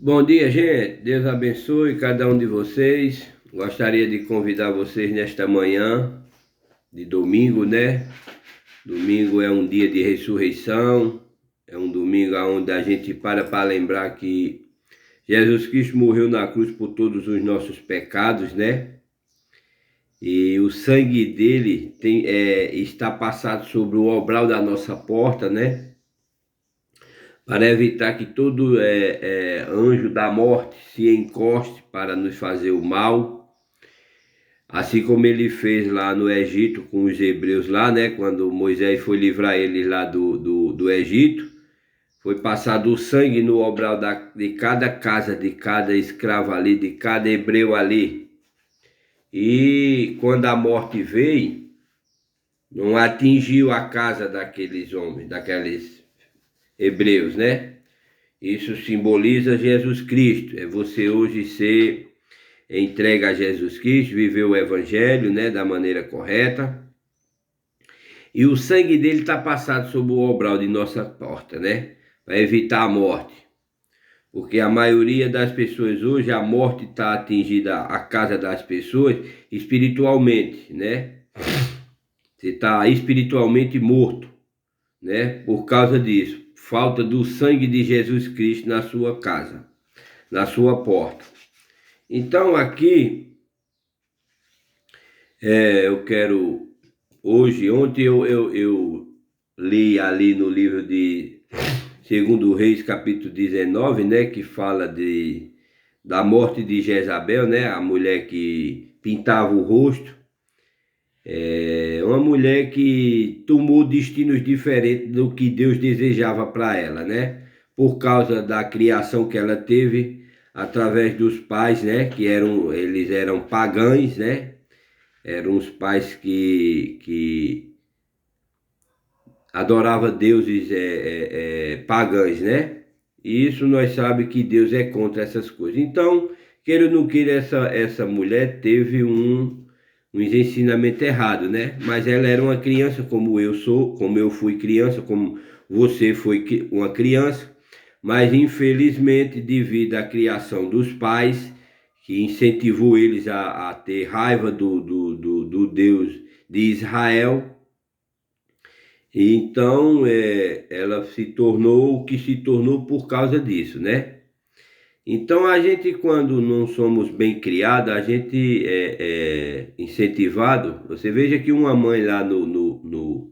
Bom dia, gente. Deus abençoe cada um de vocês. Gostaria de convidar vocês nesta manhã de domingo, né? Domingo é um dia de ressurreição, é um domingo onde a gente para lembrar que Jesus Cristo morreu na cruz por todos os nossos pecados, né? E o sangue dele está passado sobre o obral da nossa porta, né? Para evitar que todo anjo da morte se encoste para nos fazer o mal, assim como ele fez lá no Egito com os hebreus lá, né? Quando Moisés foi livrar eles lá do Egito, foi passado o sangue no obral de cada casa, de cada escravo ali, de cada hebreu ali. E quando a morte veio, não atingiu a casa daqueles homens, daqueles hebreus, né? Isso simboliza Jesus Cristo. É você hoje ser entregue a Jesus Cristo, viver o Evangelho, né, da maneira correta. E o sangue dele está passado sobre o obral de nossa porta, né? Para evitar a morte. Porque a maioria das pessoas hoje, a morte está atingida a casa das pessoas espiritualmente, né? Você está espiritualmente morto, né? Por causa disso. Falta do sangue de Jesus Cristo na sua casa, na sua porta. Então aqui eu quero hoje, ontem eu li ali no livro de Segundo Reis, capítulo 19, né, que fala da morte de Jezabel, né, a mulher que pintava o rosto, uma mulher que tomou destinos diferentes do que Deus desejava para ela, né, por causa da criação que ela teve através dos pais, né, eles eram pagãos, né, eram os pais que adorava deuses pagãos, né? E isso nós sabemos que Deus é contra essas coisas. Então, queira ou não queira, essa mulher teve um ensinamento errado, né? Mas ela era uma criança como eu sou, como eu fui criança, como você foi uma criança. Mas infelizmente, devido à criação dos pais, que incentivou eles a ter raiva do Deus de Israel, então ela se tornou o que se tornou por causa disso, né? Então a gente, quando não somos bem criados, a gente é incentivado. Você veja que uma mãe lá no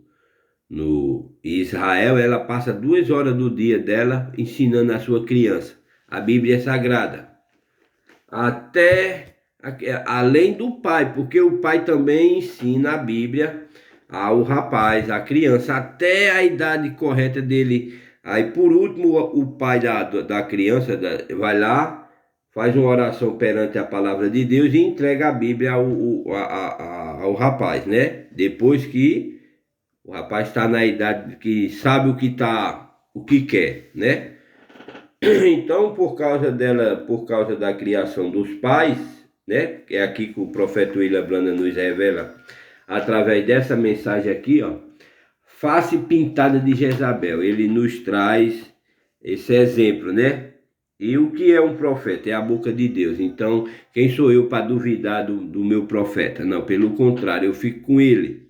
Israel, ela passa 2 horas do dia dela ensinando a sua criança. A Bíblia é sagrada. Até além do pai, porque o pai também ensina a Bíblia ao rapaz, à criança, até a idade correta dele. Aí por último, o pai da criança vai lá, faz uma oração perante a palavra de Deus e entrega a Bíblia ao rapaz, né? Depois que o rapaz está na idade que sabe o que quer, né? Então, por causa dela, por causa da criação dos pais, né? Que é aqui que o profeta William Branham nos revela, através dessa mensagem aqui, ó. Face pintada de Jezabel. Ele nos traz esse exemplo, né? E o que é um profeta? É a boca de Deus. Então, quem sou eu para duvidar do meu profeta? Não, pelo contrário, eu fico com ele,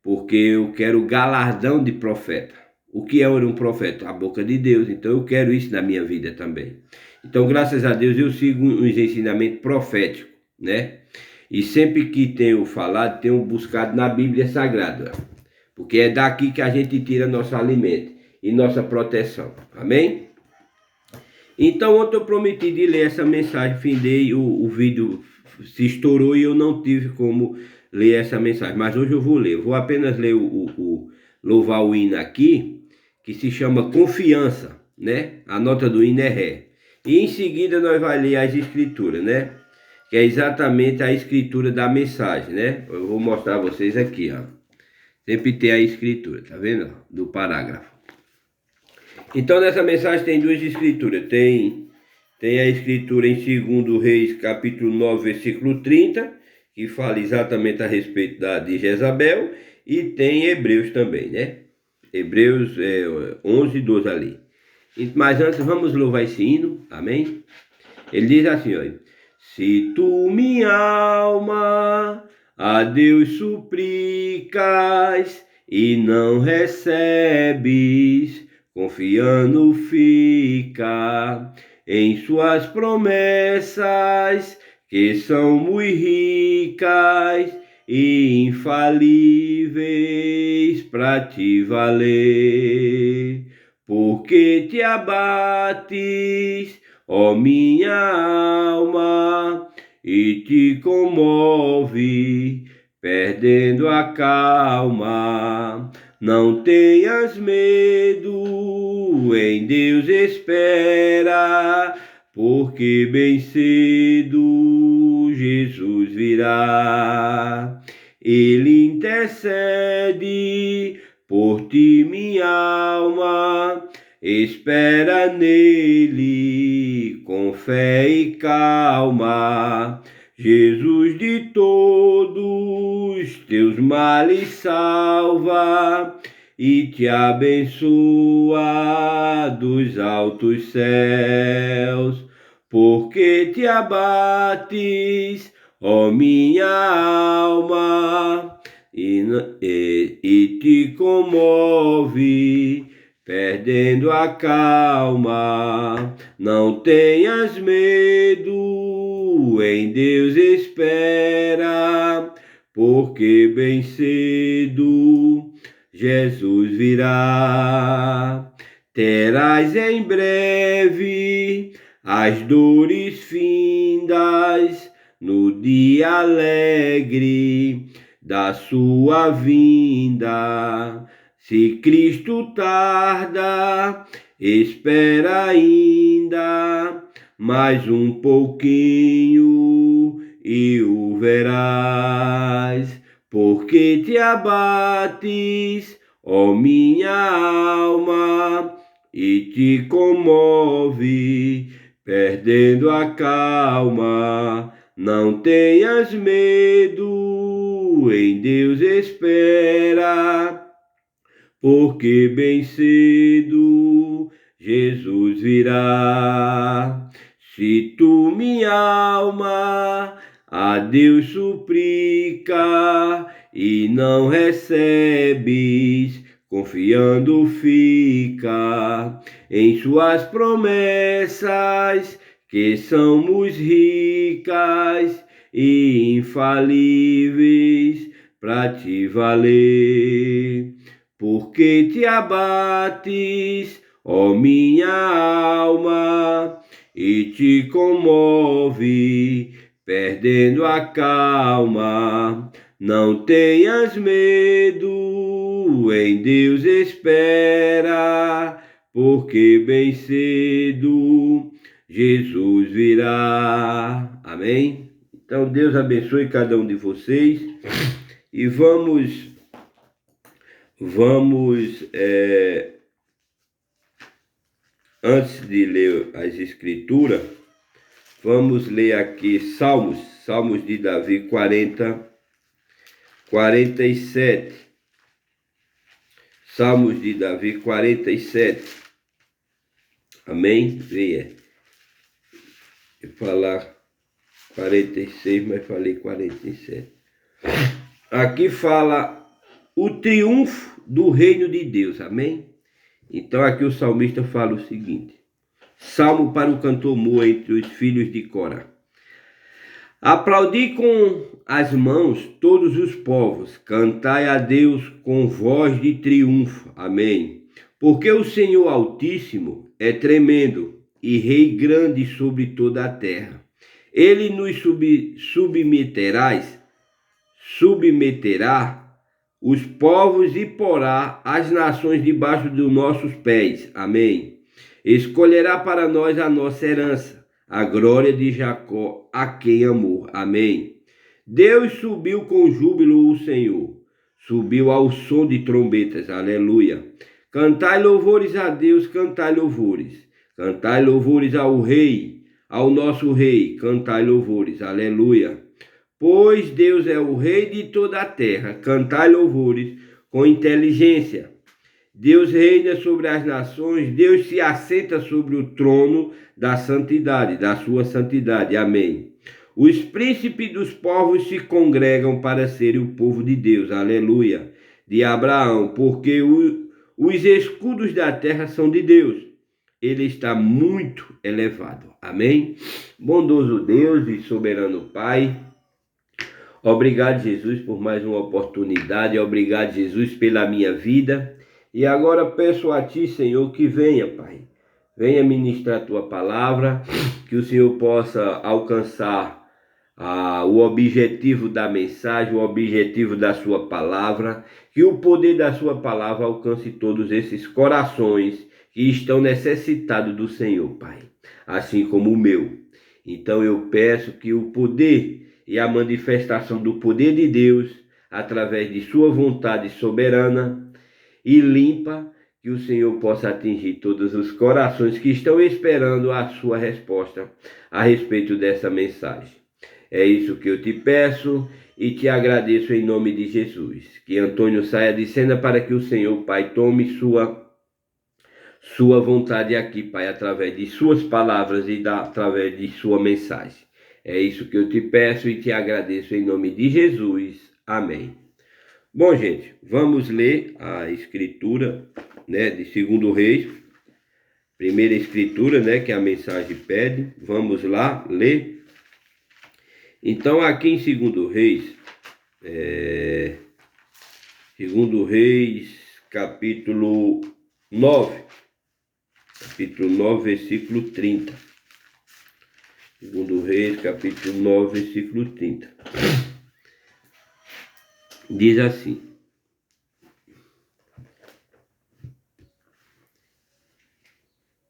porque eu quero galardão de profeta. O que é um profeta? A boca de Deus. Então eu quero isso na minha vida também. Então, graças a Deus, eu sigo uns ensinamentos proféticos, né? E sempre que tenho falado, tenho buscado na Bíblia Sagrada, porque é daqui que a gente tira nosso alimento e nossa proteção. Amém? Então, ontem eu prometi de ler essa mensagem, findei, o vídeo se estourou e eu não tive como ler essa mensagem. Mas hoje eu vou ler. Eu vou apenas ler o louvar o hino aqui, que se chama Confiança, né? A nota do hino é Ré. E em seguida nós vamos ler as escrituras, né? Que é exatamente a escritura da mensagem, né? Eu vou mostrar a vocês aqui, ó. Sempre tem a escritura, tá vendo? Do parágrafo. Então nessa mensagem tem duas escrituras. Tem a escritura em 2 Reis, capítulo 9, versículo 30, que fala exatamente a respeito de Jezabel, e tem Hebreus também, né? Hebreus 11, 12 ali. Mas antes vamos louvar esse hino, amém? Ele diz assim, ó: se tu, minha alma, a Deus suplicas e não recebes, confiando fica em suas promessas, que são muito ricas e infalíveis para te valer. Porque te abates, ó minha alma, e te comove, perdendo a calma. Não tenhas medo, em Deus espera, porque bem cedo Jesus virá. Ele intercede por ti, minha alma, espera nele com fé e calma. Jesus de todos teus males salva e te abençoa dos altos céus. Porque te abates, ó minha alma, e te comove, perdendo a calma. Não tenhas medo, em Deus espera, porque bem cedo Jesus virá. Terás em breve as dores findas no dia alegre da sua vinda. Se Cristo tarda, espera ainda mais um pouquinho e o verás. Porque te abates, ó minha alma, e te comove, perdendo a calma. Não tenhas medo, em Deus espera, porque bem cedo Jesus virá. Se tu, minha alma, a Deus suplica e não recebes, confiando fica em suas promessas, que são muito ricas e infalíveis para te valer. Porque te abates, ó minha alma, e te comove, perdendo a calma. Não tenhas medo, em Deus espera, porque bem cedo Jesus virá. Amém? Então Deus abençoe cada um de vocês e vamos antes de ler as escrituras, vamos ler aqui Salmos de Davi 47. Salmos de Davi 47. Amém? Veja. Eu falar 46, mas falei 47. Aqui fala o triunfo do reino de Deus, amém? Então aqui o salmista fala o seguinte: Salmo para o cantor Moa entre os filhos de Corá. Aplaudi com as mãos todos os povos, cantai a Deus com voz de triunfo, amém? Porque o Senhor Altíssimo é tremendo e Rei grande sobre toda a terra. Ele nos submeterá os povos e porá as nações debaixo dos nossos pés. Amém. Escolherá para nós a nossa herança, a glória de Jacó, a quem amou. Amém. Deus subiu com júbilo, o Senhor subiu ao som de trombetas. Aleluia. Cantai louvores a Deus, cantai louvores. Cantai louvores ao Rei, ao nosso Rei. Cantai louvores. Aleluia. Pois Deus é o Rei de toda a terra, cantai louvores com inteligência. Deus reina sobre as nações, Deus se assenta sobre o trono da santidade, da sua santidade. Amém. Os príncipes dos povos se congregam para serem o povo de Deus, aleluia, de Abraão, porque os escudos da terra são de Deus. Ele está muito elevado. Amém? Bondoso Deus e soberano Pai, obrigado, Jesus, por mais uma oportunidade. Obrigado, Jesus, pela minha vida. E agora peço a Ti, Senhor, que venha, Pai. Venha ministrar a Tua palavra, que o Senhor possa alcançar o objetivo da mensagem, o objetivo da Sua palavra, que o poder da Sua palavra alcance todos esses corações que estão necessitados do Senhor, Pai, assim como o meu. Então eu peço que o poder e a manifestação do poder de Deus, através de sua vontade soberana e limpa, que o Senhor possa atingir todos os corações que estão esperando a sua resposta a respeito dessa mensagem. É isso que eu te peço e te agradeço em nome de Jesus. Que Antônio saia de cena para que o Senhor, Pai, tome sua vontade aqui, Pai, através de suas palavras e através de sua mensagem. É isso que eu te peço e te agradeço em nome de Jesus. Amém. Bom, gente, vamos ler a escritura, né, de 2 Reis, primeira escritura, né, que a mensagem pede. Vamos lá ler. Então, aqui em 2 Reis, 2 Reis, capítulo 9, versículo 30. 2 Reis, capítulo 9, versículo 30. Diz assim: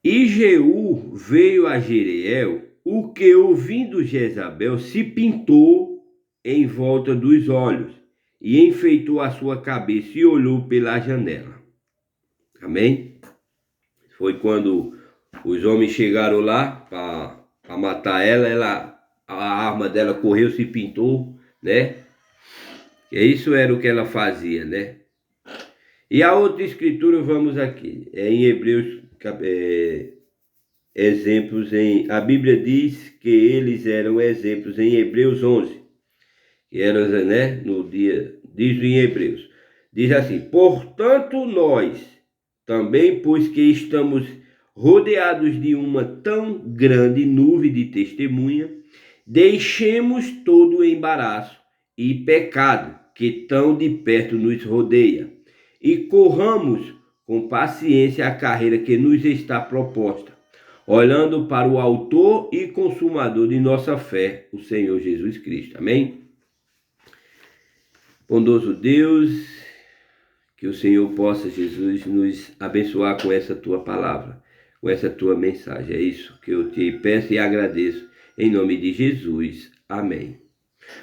E Jeú veio a Jezreel, o que, ouvindo Jezabel, se pintou em volta dos olhos, e enfeitou a sua cabeça e olhou pela janela. Amém? Foi quando os homens chegaram lá para matar ela, a arma dela correu, se pintou, né? E isso era o que ela fazia, né? E a outra escritura, vamos aqui, em Hebreus, exemplos a Bíblia diz que eles eram exemplos em Hebreus 11, que eram, né, no dia, diz em Hebreus, diz assim: portanto nós também, pois que estamos rodeados de uma tão grande nuvem de testemunha, deixemos todo o embaraço e pecado que tão de perto nos rodeia, e corramos com paciência a carreira que nos está proposta, olhando para o autor e consumador de nossa fé, o Senhor Jesus Cristo. Amém? Bondoso Deus, que o Senhor possa, Jesus, nos abençoar com essa tua palavra, com essa tua mensagem. É isso que eu te peço e agradeço, em nome de Jesus. Amém.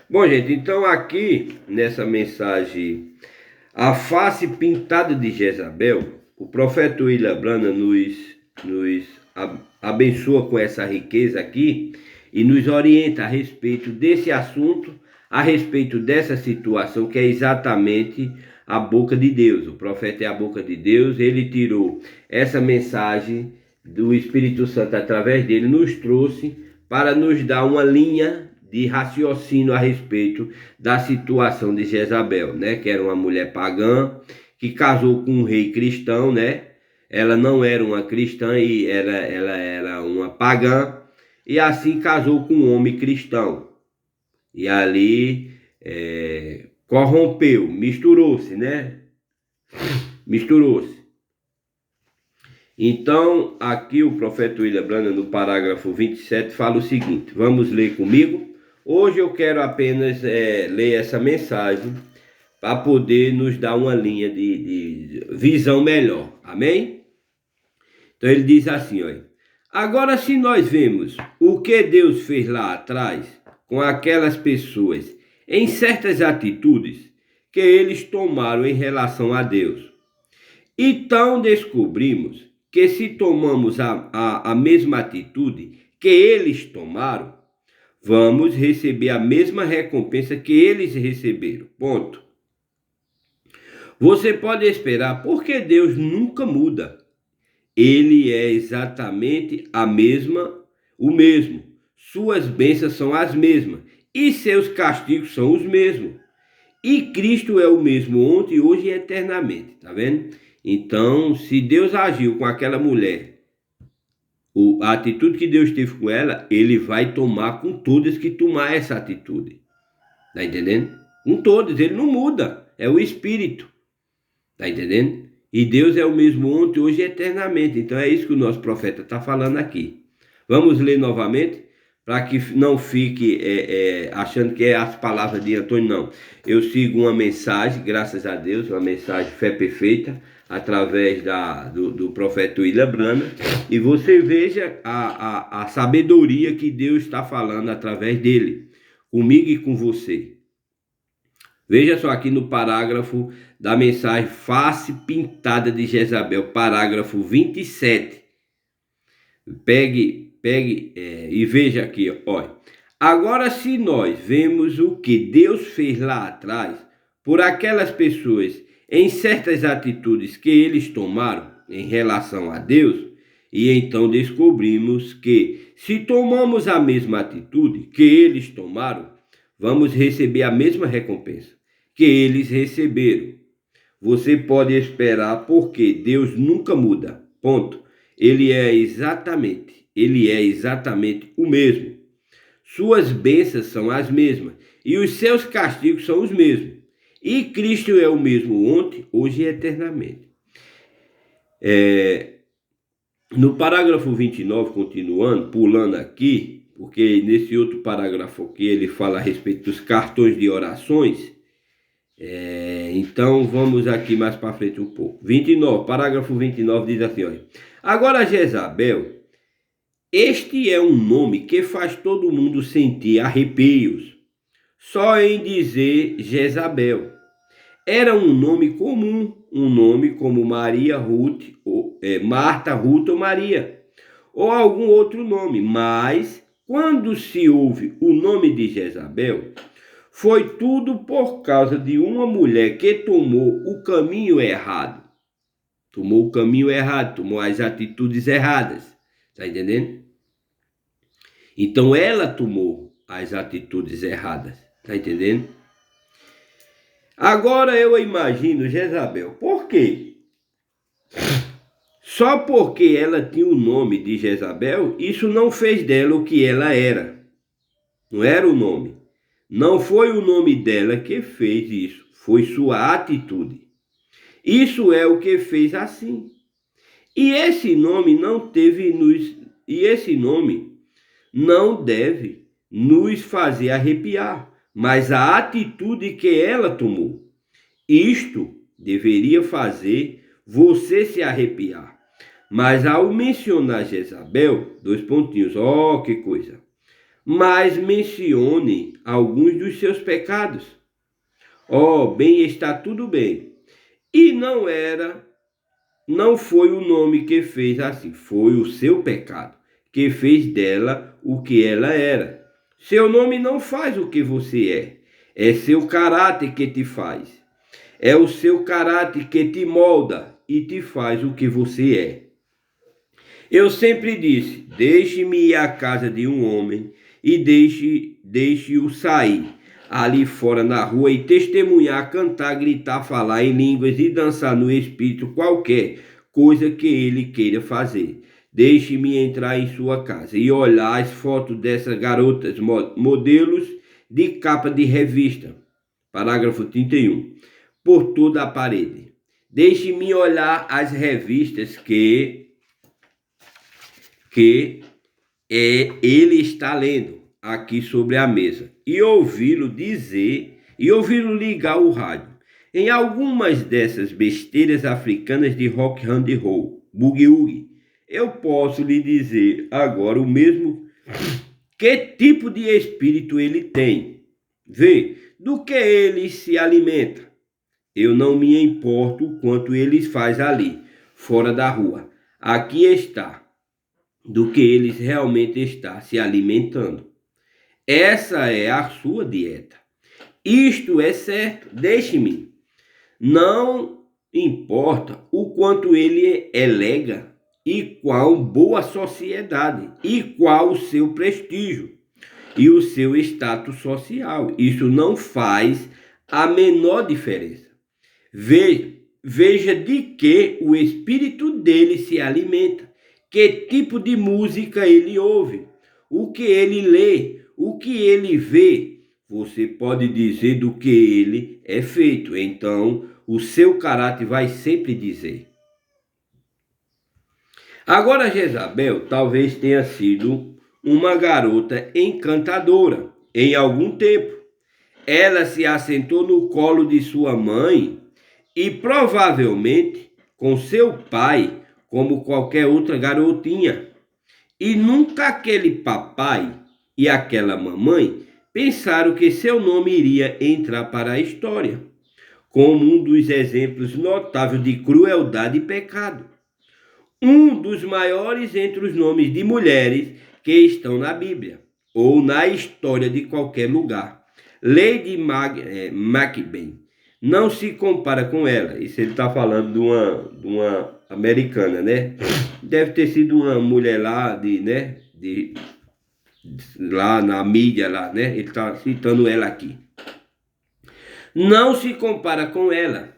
Bom, gente, então aqui nessa mensagem, a face pintada de Jezabel, o profeta William Branham nos abençoa com essa riqueza aqui e nos orienta a respeito desse assunto, a respeito dessa situação que é exatamente a boca de Deus. O profeta é a boca de Deus, ele tirou essa mensagem do Espírito Santo através dele, nos trouxe para nos dar uma linha de raciocínio a respeito da situação de Jezabel, né? Que era uma mulher pagã, que casou com um rei cristão, né? Ela não era uma cristã e ela era uma pagã, e assim casou com um homem cristão. E ali corrompeu, misturou-se, né? Misturou-se. Então, aqui o profeta William Branham, no parágrafo 27, fala o seguinte, vamos ler comigo? Hoje eu quero apenas ler essa mensagem para poder nos dar uma linha de visão melhor, amém? Então ele diz assim, olha: agora se nós vemos o que Deus fez lá atrás com aquelas pessoas em certas atitudes que eles tomaram em relação a Deus, então descobrimos que se tomamos a mesma atitude que eles tomaram, vamos receber a mesma recompensa que eles receberam. Ponto. Você pode esperar, porque Deus nunca muda. Ele é exatamente o mesmo. Suas bênçãos são as mesmas e seus castigos são os mesmos. E Cristo é o mesmo ontem, hoje e eternamente, tá vendo? Então, se Deus agiu com aquela mulher, a atitude que Deus teve com ela, ele vai tomar com todas que tomar essa atitude. Tá entendendo? Com todas, ele não muda, é o Espírito. Tá entendendo? E Deus é o mesmo ontem, hoje e eternamente. Então é isso que o nosso profeta está falando aqui. Vamos ler novamente, para que não fique achando que é as palavras de Antônio, não. Eu sigo uma mensagem, graças a Deus, uma mensagem fé perfeita, através do profeta William Branham, e você veja a sabedoria que Deus está falando através dele, comigo e com você. Veja só aqui no parágrafo da mensagem Face Pintada de Jezabel, parágrafo 27. Pegue e veja aqui, olha. Agora, se nós vemos o que Deus fez lá atrás por aquelas pessoas em certas atitudes que eles tomaram em relação a Deus, e então descobrimos que se tomamos a mesma atitude que eles tomaram, vamos receber a mesma recompensa que eles receberam. Você pode esperar, porque Deus nunca muda. Ponto. Ele é exatamente o mesmo. Suas bênçãos são as mesmas e os seus castigos são os mesmos. E Cristo é o mesmo ontem, hoje e eternamente. No parágrafo 29, continuando, pulando aqui, porque nesse outro parágrafo aqui ele fala a respeito dos cartões de orações. Então vamos aqui mais para frente um pouco. 29, parágrafo 29 diz assim, olha. Agora Jezabel, este é um nome que faz todo mundo sentir arrepios, só em dizer Jezabel. Era um nome comum, um nome como Maria, Ruth, Marta, Ruth ou Maria, ou algum outro nome, mas quando se ouve o nome de Jezabel, foi tudo por causa de uma mulher que tomou o caminho errado. Tomou as atitudes erradas. Tá entendendo? Então ela tomou as atitudes erradas. Tá entendendo? Agora eu imagino Jezabel. Por quê? Só porque ela tinha o nome de Jezabel, isso não fez dela o que ela era. Não era o nome. Não foi o nome dela que fez isso, foi sua atitude. Isso é o que fez assim. E esse nome não deve nos fazer arrepiar, mas a atitude que ela tomou. Isto deveria fazer você se arrepiar. Mas ao mencionar Jezabel, que coisa. Mas mencione alguns dos seus pecados. Bem, está tudo bem. E não foi o nome que fez assim, foi o seu pecado que fez dela o que ela era. Seu nome não faz o que você é seu caráter que te faz. É o seu caráter que te molda e te faz o que você é. Eu sempre disse, deixe-me ir à casa de um homem e deixe-o sair ali fora na rua e testemunhar, cantar, gritar, falar em línguas e dançar no espírito qualquer coisa que ele queira fazer. Deixe-me entrar em sua casa e olhar as fotos dessas garotas modelos de capa de revista. Parágrafo 31. Por toda a parede. Deixe-me olhar as revistas que ele está lendo aqui sobre a mesa e ouvi-lo ligar o rádio. Em algumas dessas besteiras africanas de rock and roll, boogie, eu posso lhe dizer agora o mesmo que tipo de espírito ele tem. Vê, do que ele se alimenta. Eu não me importo o quanto ele faz ali, fora da rua. Aqui está, do que ele realmente está se alimentando. Essa é a sua dieta. Isto é certo, deixe-me. Não importa o quanto ele elega e qual boa sociedade e qual o seu prestígio e o seu status social. Isso não faz a menor diferença. Veja de que o espírito dele se alimenta, que tipo de música ele ouve, o que ele lê, o que ele vê. Você pode dizer do que ele é feito, então o seu caráter vai sempre dizer. Agora, Jezabel talvez tenha sido uma garota encantadora em algum tempo. Ela se assentou no colo de sua mãe e provavelmente com seu pai, como qualquer outra garotinha. E nunca aquele papai e aquela mamãe pensaram que seu nome iria entrar para a história, como um dos exemplos notáveis de crueldade e pecado. Um dos maiores entre os nomes de mulheres que estão na Bíblia, ou na história de qualquer lugar. Lady Macbeth não se compara com ela. Isso ele está falando de uma americana, né? Deve ter sido uma mulher lá lá na mídia lá, né? Ele está citando ela aqui. Não se compara com ela.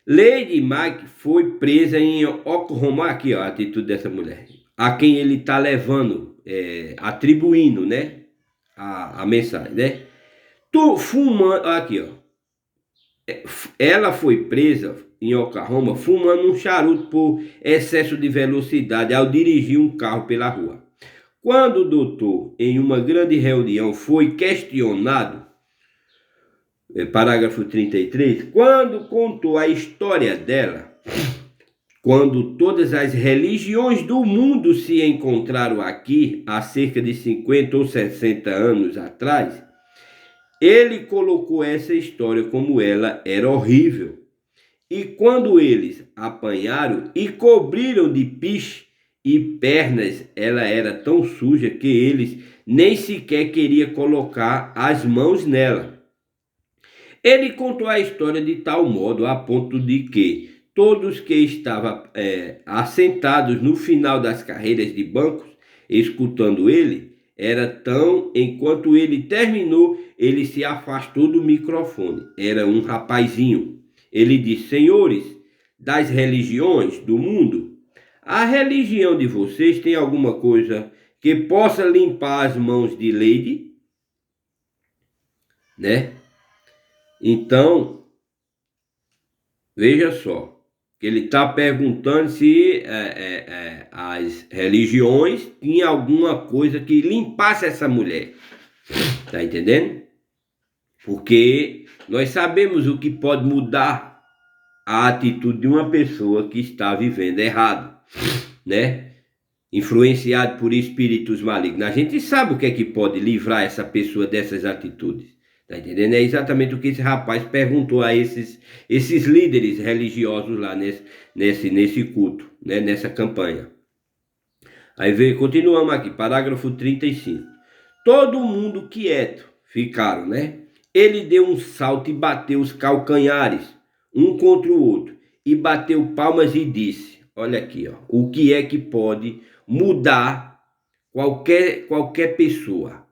Lady Mike foi presa em Oklahoma, aqui ó, a atitude dessa mulher, a quem ele está levando, atribuindo, né, a mensagem, né? Tu fumando, aqui ó, ela foi presa em Oklahoma fumando um charuto por excesso de velocidade ao dirigir um carro pela rua. Quando o doutor, em uma grande reunião, foi questionado, parágrafo 33, quando contou a história dela, quando todas as religiões do mundo se encontraram aqui, há cerca de 50 ou 60 anos atrás, ele colocou essa história como ela era horrível. E quando eles apanharam e cobriram de piche e pernas, ela era tão suja que eles nem sequer queriam colocar as mãos nela. Ele contou a história de tal modo a ponto de que todos que estavam assentados no final das carreiras de bancos, escutando ele, era tão, enquanto ele terminou, ele se afastou do microfone. Era um rapazinho. Ele disse: senhores das religiões do mundo, a religião de vocês tem alguma coisa que possa limpar as mãos de Lady? Né? Então, veja só, que ele está perguntando se as religiões tinham alguma coisa que limpasse essa mulher. Tá entendendo? Porque nós sabemos o que pode mudar a atitude de uma pessoa que está vivendo errado, né? Influenciado por espíritos malignos. A gente sabe o que é que pode livrar essa pessoa dessas atitudes. Tá entendendo? É exatamente o que esse rapaz perguntou a esses líderes religiosos lá nesse culto, né? Nessa campanha. Aí continuamos aqui, parágrafo 35. Todo mundo quieto ficaram, né? Ele deu um salto e bateu os calcanhares, um contra o outro, e bateu palmas e disse: olha aqui, ó, o que é que pode mudar qualquer pessoa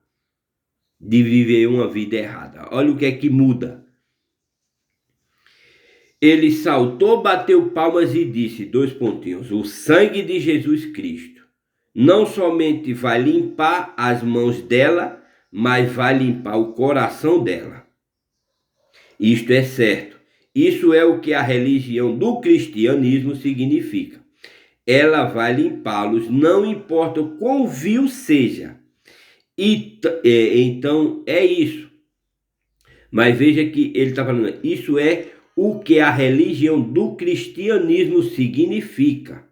de viver uma vida errada? Olha o que é que muda. Ele saltou, bateu palmas e disse, dois pontinhos, o sangue de Jesus Cristo não somente vai limpar as mãos dela, mas vai limpar o coração dela. Isto é certo. Isso é o que a religião do cristianismo significa. Ela vai limpá-los, não importa o quão vil seja. Então é isso. Mas veja que ele está falando, isso é o que a religião do cristianismo significa.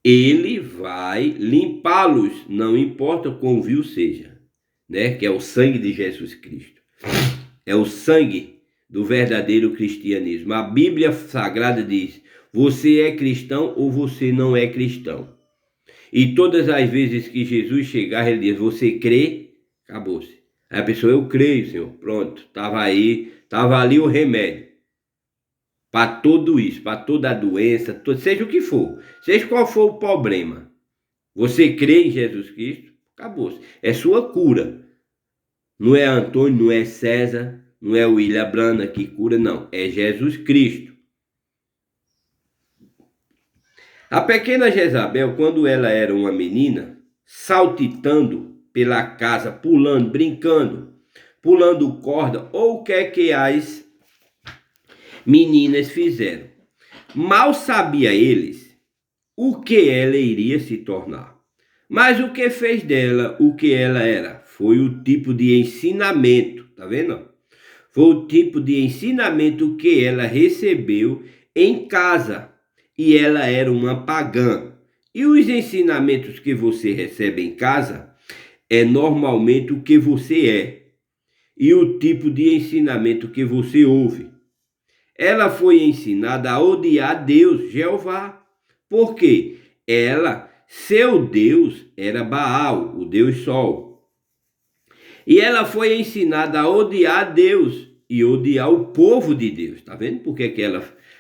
Ele vai limpá-los, não importa o quão vil seja, né? Que é o sangue de Jesus Cristo. É o sangue do verdadeiro cristianismo. A Bíblia Sagrada diz: você é cristão ou você não é cristão. E todas as vezes que Jesus chegar, ele diz: você crê? Acabou-se. Aí a pessoa: eu creio, Senhor. Pronto, estava aí Estava ali o remédio para tudo isso, para toda a doença, seja o que for, seja qual for o problema. Você crê em Jesus Cristo, acabou. É sua cura. Não é Antônio, não é César, não é o William Brana que cura, não. É Jesus Cristo. A pequena Jezabel, quando ela era uma menina, saltitando pela casa, pulando, brincando, pulando corda, ou o que é que as meninas fizeram. Mal sabia eles o que ela iria se tornar. Mas o que fez dela o que ela era? Foi o tipo de ensinamento, tá vendo? Foi o tipo de ensinamento que ela recebeu em casa. E ela era uma pagã. E os ensinamentos que você recebe em casa é normalmente o que você é. E o tipo de ensinamento que você ouve. Ela foi ensinada a odiar Deus, Jeová. Por quê? Seu Deus era Baal, o Deus Sol. E ela foi ensinada a odiar Deus e odiar o povo de Deus. Tá vendo por que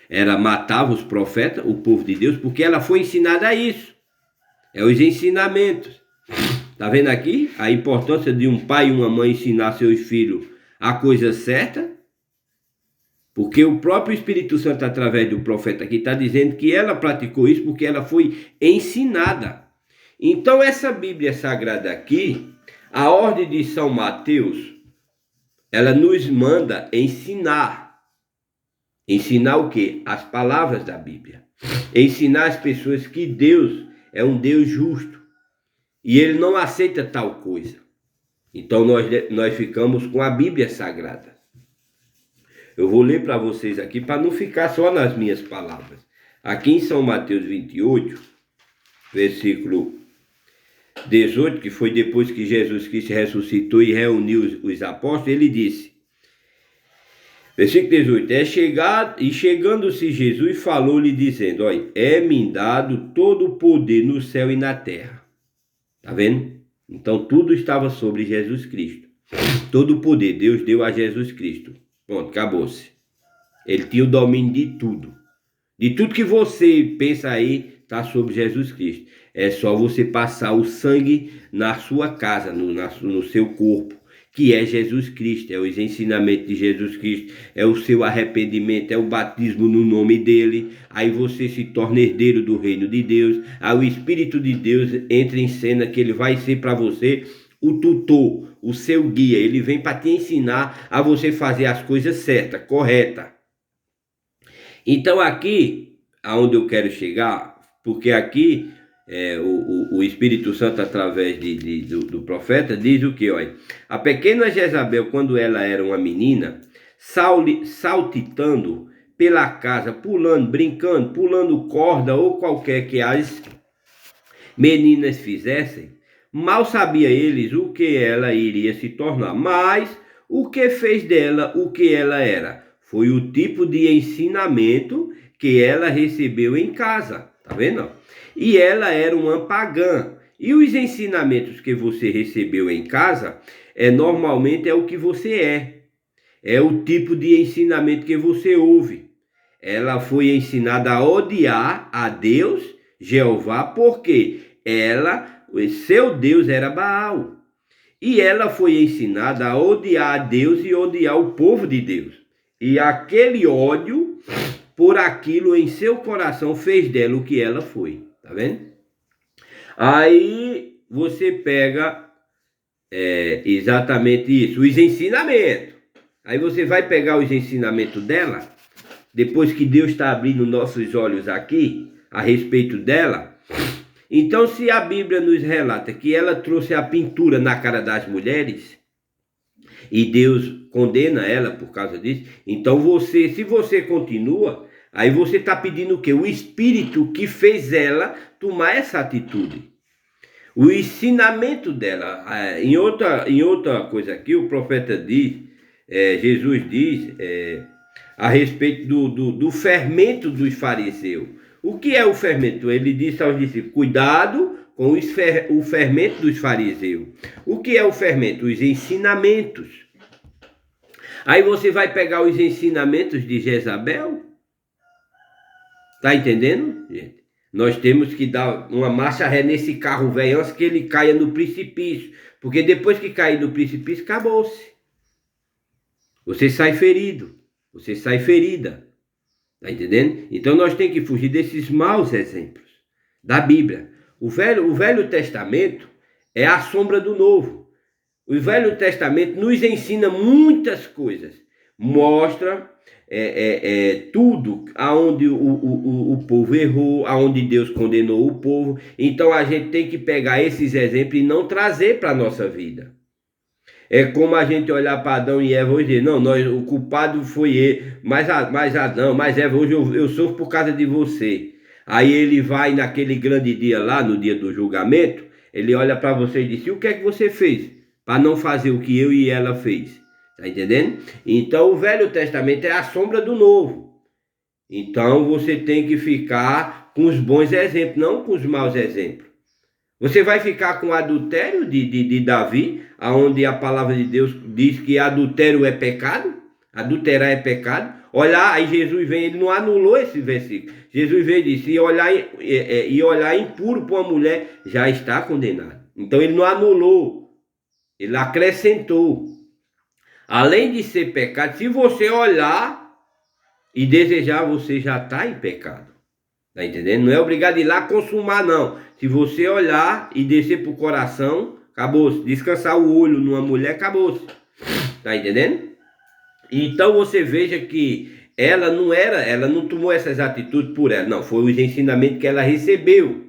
ela matava os profetas, o povo de Deus? Porque ela foi ensinada a isso. É os ensinamentos. Tá vendo aqui a importância de um pai e uma mãe ensinar seus filhos a coisa certa? Porque o próprio Espírito Santo, através do profeta aqui, está dizendo que ela praticou isso porque ela foi ensinada. Então, essa Bíblia Sagrada aqui, a ordem de São Mateus, ela nos manda ensinar. Ensinar o quê? As palavras da Bíblia. Ensinar as pessoas que Deus é um Deus justo. E Ele não aceita tal coisa. Então, nós ficamos com a Bíblia Sagrada. Eu vou ler para vocês aqui, para não ficar só nas minhas palavras. Aqui em São Mateus 28, versículo 18, que foi depois que Jesus Cristo ressuscitou e reuniu os apóstolos, ele disse, versículo 18, chegando-se Jesus, falou-lhe dizendo, olha, é-me dado todo o poder no céu e na terra. Tá vendo? Então tudo estava sobre Jesus Cristo. Todo o poder Deus deu a Jesus Cristo. Pronto, acabou-se. Ele tinha o domínio de tudo. De tudo que você pensa aí, está sobre Jesus Cristo. É só você passar o sangue na sua casa, no seu corpo, que é Jesus Cristo. É os ensinamentos de Jesus Cristo, é o seu arrependimento, é o batismo no nome dele. Aí você se torna herdeiro do reino de Deus. Aí o Espírito de Deus entra em cena, que ele vai ser para você o tutor, o seu guia. Ele vem para te ensinar a você fazer as coisas certas, corretas. Então aqui, aonde eu quero chegar, porque aqui o Espírito Santo, através do profeta, diz o que? Olha, a pequena Jezabel, quando ela era uma menina, saltitando pela casa, pulando, brincando, pulando corda ou qualquer que as meninas fizessem, mal sabia eles o que ela iria se tornar, mas o que fez dela o que ela era? Foi o tipo de ensinamento que ela recebeu em casa, tá vendo? E ela era uma pagã. E os ensinamentos que você recebeu em casa, normalmente é o que você é. É o tipo de ensinamento que você ouve. Ela foi ensinada a odiar a Deus, Jeová, porque seu Deus era Baal. E ela foi ensinada a odiar a Deus e odiar o povo de Deus. E aquele ódio por aquilo em seu coração fez dela o que ela foi. Tá vendo? Aí você pega exatamente isso, os ensinamentos. Aí você vai pegar os ensinamentos dela, depois que Deus está abrindo nossos olhos aqui, a respeito dela. Então, se a Bíblia nos relata que ela trouxe a pintura na cara das mulheres, e Deus condena ela por causa disso, então se você continua, aí você está pedindo o quê? O Espírito que fez ela tomar essa atitude. O ensinamento dela. Em outra coisa aqui, o profeta diz, Jesus diz a respeito do fermento dos fariseus. O que é o fermento? Ele disse aos discípulos, cuidado com o fermento dos fariseus. O que é o fermento? Os ensinamentos. Aí você vai pegar os ensinamentos de Jezabel. Tá entendendo, gente? Nós temos que dar uma marcha ré nesse carro velho antes que ele caia no precipício. Porque depois que cair no precipício, acabou-se. Você sai ferido. Você sai ferida. Tá entendendo? Então nós temos que fugir desses maus exemplos da Bíblia. O Velho Testamento é a sombra do Novo. O Velho Testamento nos ensina muitas coisas. Mostra tudo aonde o povo errou, aonde Deus condenou o povo. Então a gente tem que pegar esses exemplos e não trazer para a nossa vida. É como a gente olhar para Adão e Eva hoje e dizer, não, o culpado foi ele, mas Adão, mas Eva, hoje eu sofro por causa de você. Aí ele vai naquele grande dia lá, no dia do julgamento, ele olha para você e diz, e o que é que você fez para não fazer o que eu e ela fez? Tá entendendo? Então o Velho Testamento é a sombra do Novo. Então você tem que ficar com os bons exemplos, não com os maus exemplos. Você vai ficar com o adultério de Davi, onde a palavra de Deus diz que adultério é pecado, adulterar é pecado. Olhar, aí Jesus vem, ele não anulou esse versículo. Jesus veio e disse, e olhar impuro para uma mulher já está condenado. Então ele não anulou, ele acrescentou. Além de ser pecado, se você olhar e desejar, você já está em pecado. Tá entendendo? Não é obrigado a ir lá consumar, não. Se você olhar e descer pro coração, acabou-se. Descansar o olho numa mulher, acabou-se. Tá entendendo? Então você veja que ela não tomou essas atitudes por ela. Não, foi os ensinamentos que ela recebeu.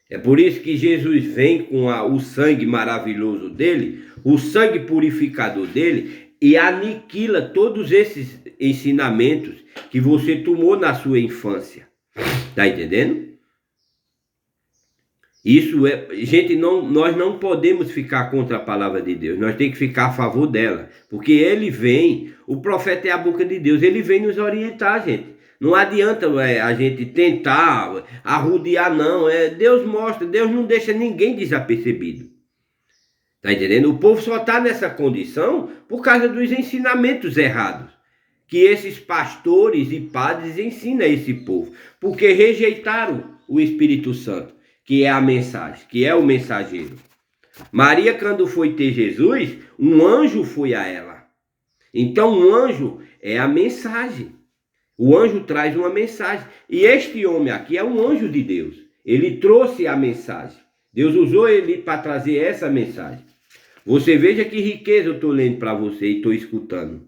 É por isso que Jesus vem com o sangue maravilhoso dele, o sangue purificador dele, e aniquila todos esses ensinamentos que você tomou na sua infância. Tá entendendo? Isso é, gente, nós não podemos ficar contra a palavra de Deus, nós temos que ficar a favor dela, porque ele vem, o profeta é a boca de Deus, ele vem nos orientar, gente. Não adianta a gente tentar arrodear, não. Deus mostra, Deus não deixa ninguém desapercebido. Tá entendendo? O povo só está nessa condição por causa dos ensinamentos errados que esses pastores e padres ensinam a esse povo, porque rejeitaram o Espírito Santo, que é a mensagem, que é o mensageiro. Maria, quando foi ter Jesus, um anjo foi a ela. Então, um anjo é a mensagem. O anjo traz uma mensagem. E este homem aqui é um anjo de Deus. Ele trouxe a mensagem. Deus usou ele para trazer essa mensagem. Você veja que riqueza eu estou lendo para você e estou escutando.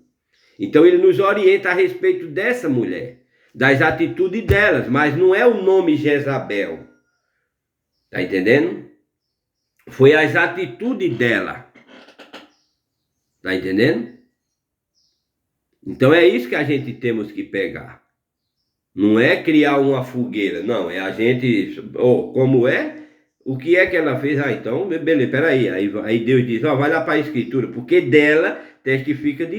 Então ele nos orienta a respeito dessa mulher, das atitudes delas, mas não é o nome Jezabel. Tá entendendo? Foi as atitudes dela. Tá entendendo? Então é isso que a gente temos que pegar. Não é criar uma fogueira, não. É a gente, como é? O que é que ela fez? Então, beleza, peraí. Aí Deus diz, vai lá para a Escritura, porque dela testifica de